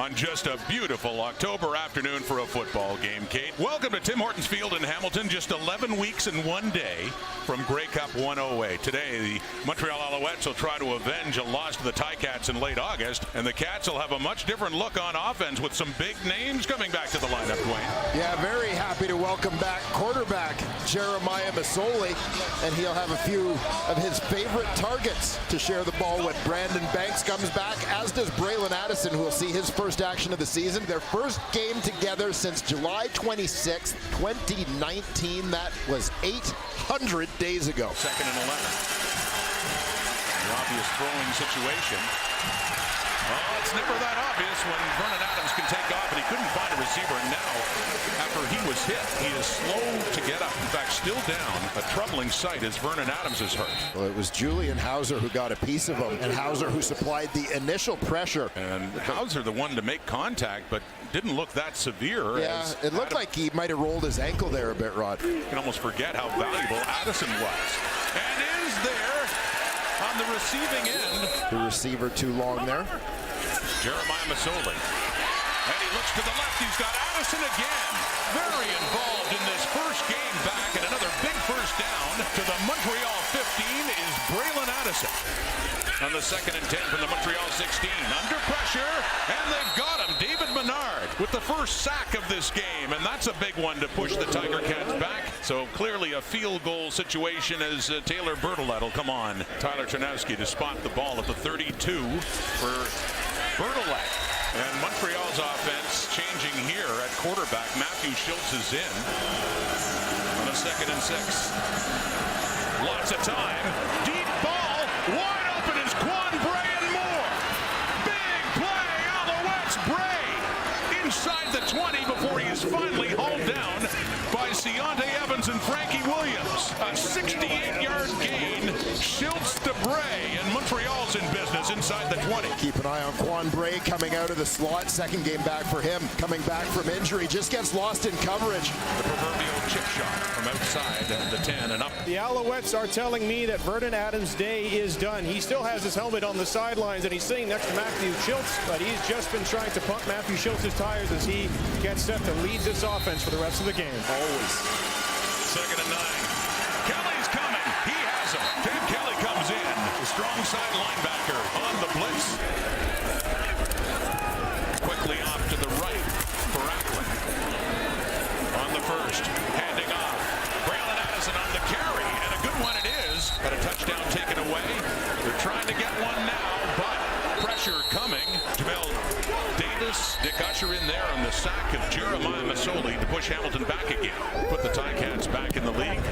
on just a beautiful October afternoon for a football game, Kate. Welcome to Tim Hortons Field in Hamilton, just 11 weeks and 1 day from Grey Cup 108. Today, the Montreal Alouettes will try to avenge a loss to the Ticats in late August, and the Cats will have a much different look on offense with some big names coming back to the lineup, Dwayne. Yeah, very happy to welcome back quarterback Jeremiah Masoli, and he'll have a few of his favorite targets to share the ball with. Brandon Banks comes back, as does Braylon Addison, who will see his first action of the season. Their first game together since July 26, 2019. That was 800 days ago. Second and 11. The obvious throwing situation. Well, it's never that obvious when Vernon Adams can take off, and he couldn't find a receiver. And now, after he was hit, he is slow to get up. In fact, still down. A troubling sight as Vernon Adams is hurt. Well, it was Julian Hauser who got a piece of him, and Hauser who supplied the initial pressure. And Hauser, the one to make contact, but didn't look that severe. Yeah, it looked like he might have rolled his ankle there a bit, Rod. You can almost forget how valuable Addison was. And is there on the receiving end. The receiver too long there. Jeremiah Masoli. And he looks to the left. He's got Addison again. Very involved in this first game back. And another big first down to the Montreal 15 is Braylon Addison. On the 2nd and 10 from the Montreal 16. Under pressure. And they've got him. David Menard with the first sack of this game. And that's a big one to push the Tiger Cats back. So clearly a field goal situation as Taylor Bertolette will come on. Tyler Chernowski to spot the ball at the 32 for Bertolette. And Montreal's offense changing here at quarterback. Matthew Schultz is in on a 2nd and 6. Lots of time. Deep ball. Wide open is Quan Bray and more. Big play. Alouettes. Bray inside the 20 before he is finally hauled down by Deontay Evans and Frankie Williams. A 68-yard gain. Schultz to Bray, and Montreal's in business inside the 20. Keep an eye on Quan Bray coming out of the slot. Second game back for him. Coming back from injury. Just gets lost in coverage. The proverbial chip shot from outside the 10 and up. The Alouettes are telling me that Vernon Adams' day is done. He still has his helmet on the sidelines, and he's sitting next to Matthew Schultz, but he's just been trying to pump Matthew Schultz's tires as he gets set to lead this offense for the rest of the game. Always. 2nd and 9. Kelly's coming. He has him. Ted Kelly comes in. The strong side linebacker on the blitz. Quickly off to the right for Ackland. On the first. Handing off. Braylon Addison on the carry. And a good one it is. But a touchdown taken away. They're trying to get one now, but pressure coming. Jamel Davis, Dick Usher in there on the sack of Jeremiah Masoli to push Hamilton back again. Put the Ticats back in the league.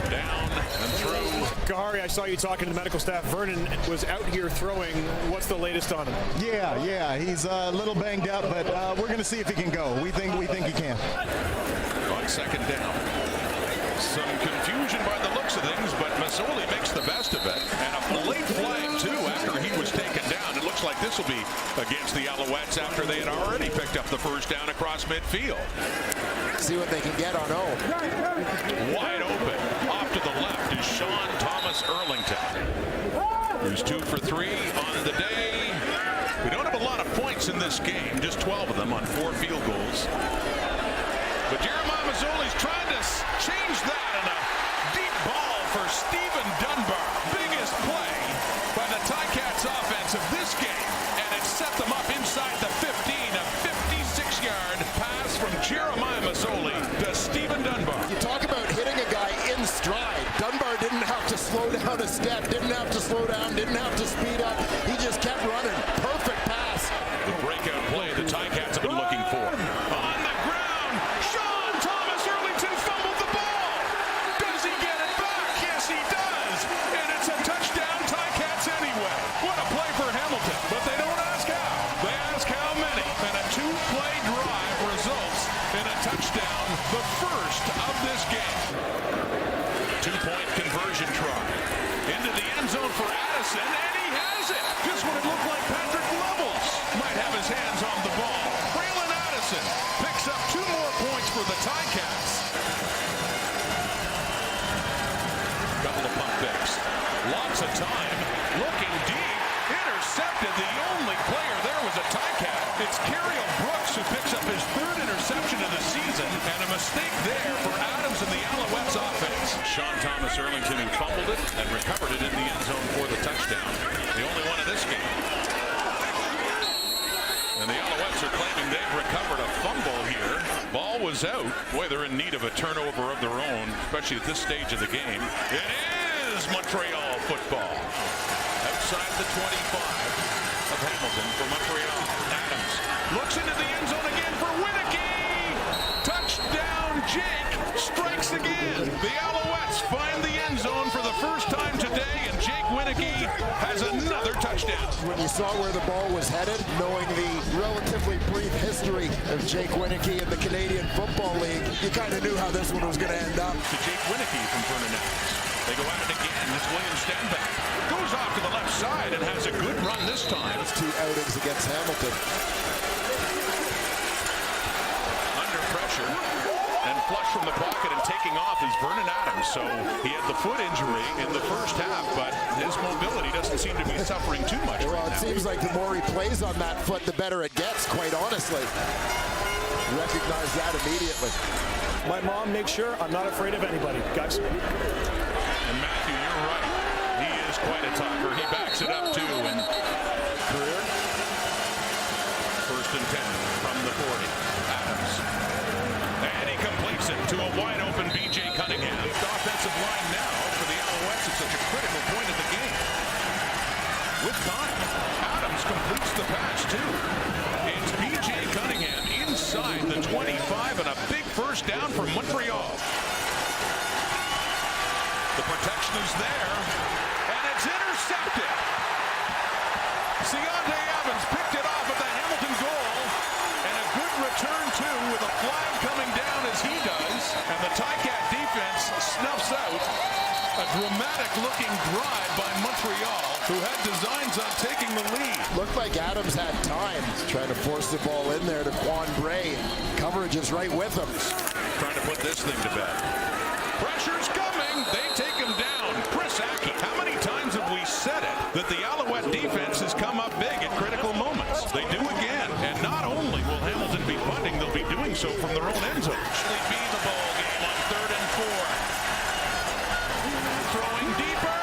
Down and through. Kahari, I saw you talking to the medical staff. Vernon was out here throwing. What's the latest on him? Yeah, he's a little banged up, but we're going to see if he can go. We think he can. On 2nd down. Some confusion by the looks of things, but Masoli makes the best of it. And a late flag, too, after he was taken down. It looks like this will be against the Alouettes after they had already picked up the first down across midfield. See what they can get on O. Wide open. Off to the left is Sean Thomas Erlington, who's 2 for 3 on the day. We don't have a lot of points in this game, just 12 of them on 4 field goals. But Jeremiah Masoli's trying to change that, and a deep ball for Stephen Dunbar. Biggest play by the Ticats offense of this game, and it set them up inside the 15. A 56-yard pass from Jeremiah Masoli to Stephen Dunbar. You talk about hitting a guy in stride. Dunbar didn't have to slow down a step, didn't have to slow down, didn't have to speed up. He just kept running. Perfect pass. The breakout play the Ticats have been looking for. On the ground, Sean Thomas Erlington fumbled the ball. Does he get it back? Yes, he does. And it's a touchdown Ticats anyway. What a play for Hamilton. But they don't ask how. They ask how many. And a 2-play drive results in a touchdown, the first of this game. 2-point conversion try. Into the end zone for Addison, and he has it. Just when it looked like Patrick Levels might have his hands on the ball. Braylon Addison picks up 2 more points for the Ticats. Couple of pump fakes. Lots of time. Looking deep. Intercepted. The only player there was a Ticat. It's Ontario Brooks, who picks up his third interception of the season, and a mistake there for Adams and the Alouettes offense. Sean Thomas Erlington, who fumbled it and recovered it in the end zone for the touchdown. The only one of this game. And the Alouettes are claiming they've recovered a fumble here. Ball was out. Boy, they're in need of a turnover of their own, especially at this stage of the game. It is Montreal football. Outside the 25 of Hamilton for Montreal. Adams looks into the end zone again for Winicky. Touchdown, Jake strikes again. The Alouettes find the end zone for the first time today, and Jake Winicky has another touchdown. When you saw where the ball was headed, knowing the relatively brief history of Jake Winicky in the Canadian Football League, you kind of knew how this one was going to end up. To Jake Winicky from Vernon Adams. They go at it again. It's William Stanback. Goes off to the left side and has a good run this time. It's 2 outings against Hamilton. Under pressure and flush from the pocket and taking off is Vernon Adams. So he had the foot injury in the first half, but his mobility doesn't seem to be suffering too much. Well, it seems like the more he plays on that foot, the better it gets, quite honestly. Recognize that immediately. My mom makes sure I'm not afraid of anybody, guys. And Matthew, you're right. He is quite a talker. He backs it up too. And career first and 10 from the 40. Adams. And he completes it to a wide open B.J. Cunningham. Offensive line now for the Alouettes at such a critical point of the game. With time, Adams completes the pass too. It's B.J. Cunningham inside the 25 and a big first down for Montreal. The protection is there, and it's intercepted. Deontay Evans picked it off at the Hamilton goal, and a good return too with a flag coming down as he does, and the Ticat defense snuffs out a dramatic-looking drive by Montreal, who had designs on taking the lead. Looked like Adams had time, trying to force the ball in there to Quan Bray. Coverage is right with him. Trying to put this thing to bed. Pressure's coming. They take him down. Chris Aki. How many times have we said it that the Alouette defense has come up big at critical moments? They do again. And not only will Hamilton be punting, they'll be doing so from their own end zone. Actually be the ball game on 3rd and 4. Throwing deeper.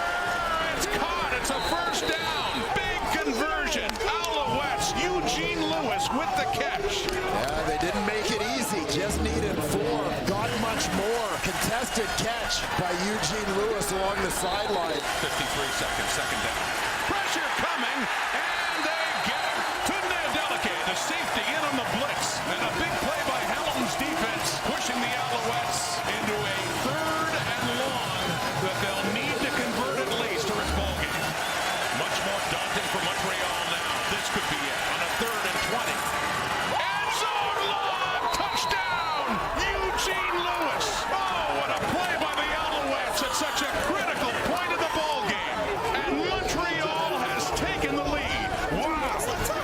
It's caught. It's a first down. Big conversion. Alouettes. Eugene Lewis with the catch. Yeah, they didn't make it easy. Just needed 4. Got much more. Contested catch by Eugene Lewis along the sideline. 53 seconds, second down. Pressure coming, and they get it to Nadelke. The safety in on the blitz, and a big play by Hamilton's defense, pushing the Alouettes into a 3rd and long that they'll need to convert at least, or it's ball game. Much more daunting for Montreal now. This could be it on a 3rd and 20. End zone long, touchdown, Eugene Lewis. Oh, what a play by the Alouettes at such a critical point of the ball game. And Montreal has taken the lead. Wow.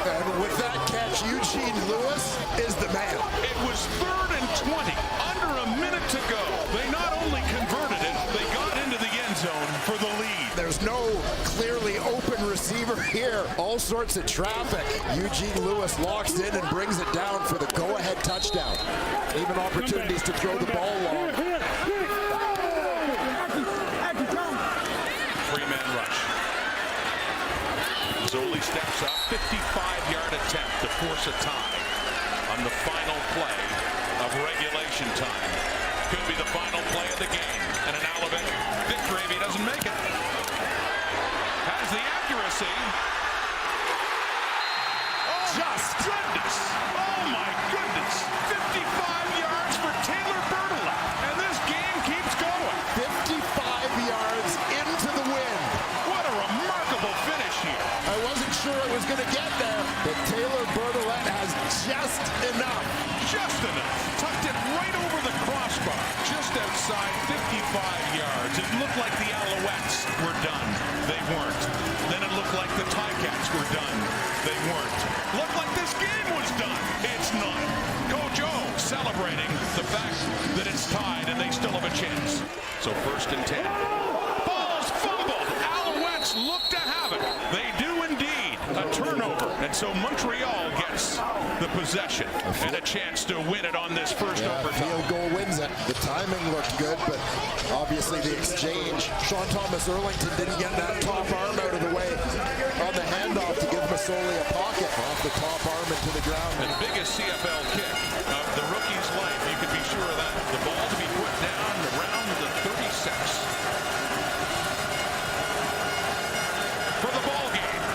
And with that catch, Eugene Lewis is the man. It was 3rd and 20, under a minute to go. They not only converted it, they got into the end zone for the lead. There's no clearly open receiver here. All sorts of traffic. Eugene Lewis locks in and brings it down for the go-ahead touchdown. Even opportunities to throw the ball long. Three-man rush. Zoli steps up, 55-yard attempt to force a tie on the final play of regulation time. Could be the final play of the game, and an Alouette victory if he doesn't make it. Has the accuracy. Oh, just goodness. Oh, my goodness. 55 yards for Taylor Bertolet, and this game keeps going. 55 yards into the wind. What a remarkable finish here. I wasn't sure it was going to get there, but Taylor Bertolet has just enough. Just enough. Tucked it right over the crossbar. Just outside 55 yards. It looked like the Alouettes were done. They weren't. Then it looked like the Ticats were done. They weren't. Looked like this game was done. It's not. Coach O celebrating the fact that it's tied and they still have a chance. So 1st and 10. Ball's fumbled. Alouettes look to have it. They do indeed. A turnover. And so Montreal gets the possession and a chance to win it on this first overtime. Field goal wins it. The timing looked good, but obviously the exchange. Sean Thomas Erlington didn't get that top arm out of the way on the handoff to give Masoli a pocket. Off the top arm into the ground. The biggest CFL kick of the rookie's life, you can be sure of that. The ball to be put down around the 36. For the ball game,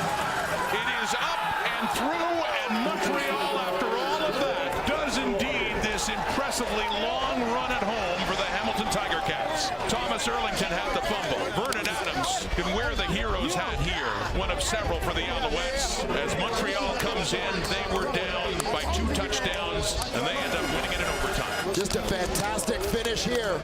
it is up and through, and Montreal, after all of that, does indeed this impressively long run at home for the Hamilton Tiger Cats. Thomas Erlington had the fumble. Vernon Adams can wear the hero's hat here, one of several for the Alouettes. As Montreal comes in, they were down by 2 touchdowns, and they end up winning it in overtime. Just a fantastic finish here.